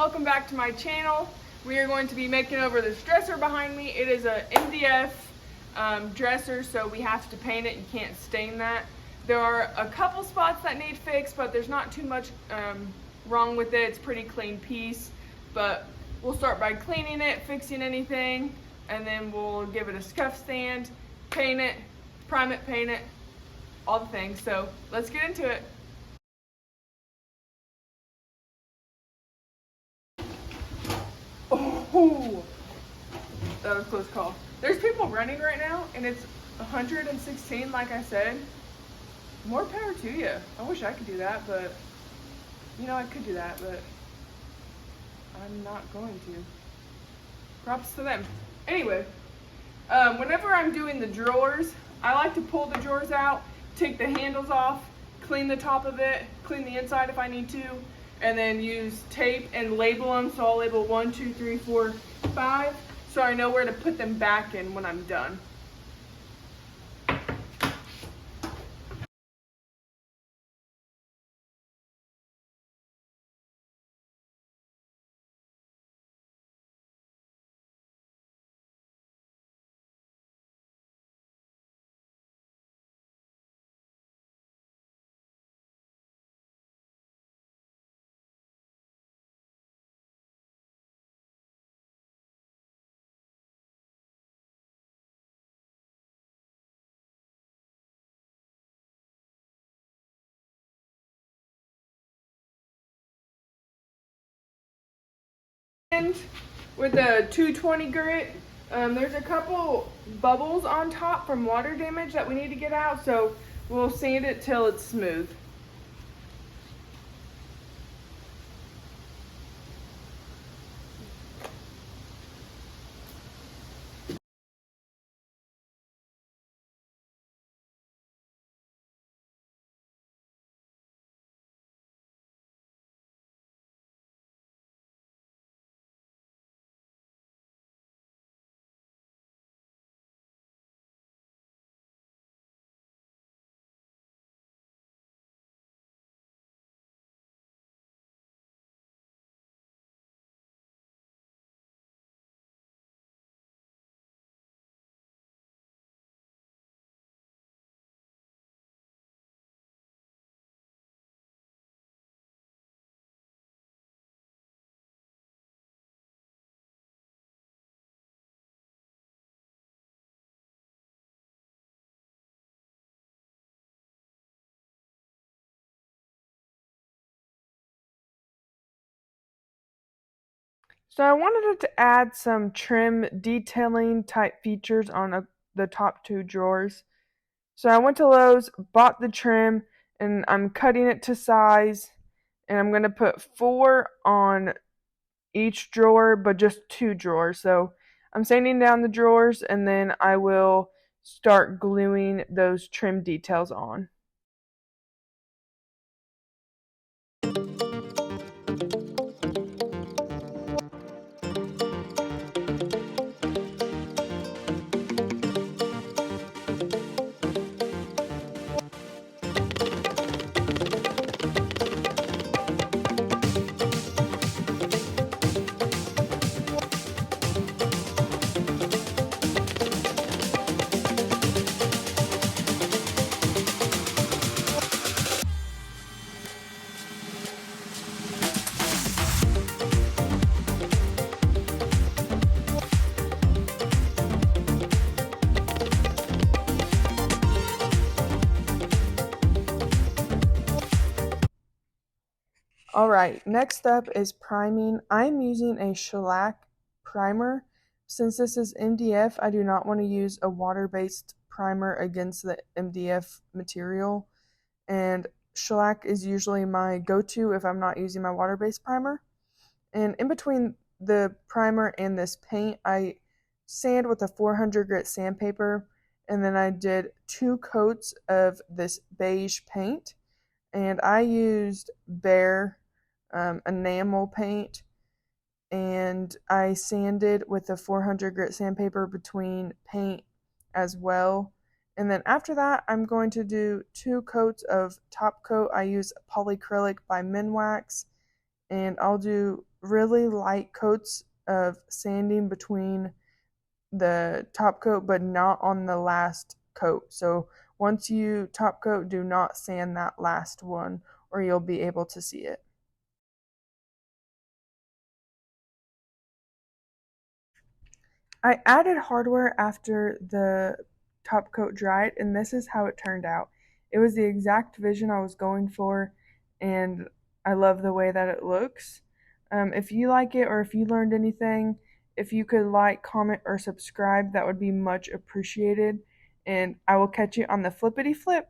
welcome back to my channel. We are going to be making over this dresser behind me. It is a MDF dresser, so we have to paint it. You can't stain that. There are a couple spots that need fixed, but there's not too much wrong with it. It's a pretty clean piece, but we'll start by cleaning it, fixing anything, and then we'll give it a scuff stand, paint it, prime it, paint it, all the things. So let's get into it. Oh, that was a close call. There's people running right now, and it's 116, like I said. More power to you. I wish I could do that, but, you know, I could do that, but I'm not going to. Props to them. Anyway, whenever I'm doing the drawers, I like to pull the drawers out, take the handles off, clean the top of it, clean the inside if I need to, and then use tape and label them. So I'll label 1, 2, 3, 4, 5, so I know where to put them back in when I'm done. With the 220 grit, there's a couple bubbles on top from water damage that we need to get out, so we'll sand it till it's smooth. So I wanted to add some trim detailing type features on the top two drawers. So I went to Lowe's, bought the trim, and I'm cutting it to size, and I'm going to put 4 on each drawer, but just 2 drawers. So I'm sanding down the drawers, and then I will start gluing those trim details on. Alright, next up is priming. I'm using a shellac primer. Since this is MDF, I do not want to use a water-based primer against the MDF material. And shellac is usually my go-to if I'm not using my water-based primer. And in between the primer and this paint, I sand with a 400 grit sandpaper, and then I did 2 coats of this beige paint. And I used Behr enamel paint, and I sanded with a 400 grit sandpaper between paint as well. And then after that, I'm going to do 2 coats of Topcoat. I use Polycrylic by Minwax, and I'll do really light coats of sanding between the top coat, but not on the last coat. So once you top coat, do not sand that last one or you'll be able to see it. I added hardware after the top coat dried, and this is how it turned out. It was the exact vision I was going for, and I love the way that it looks. If you like it or if you learned anything, if you could like, comment, or subscribe, that would be much appreciated. And I will catch you on the flippity flip.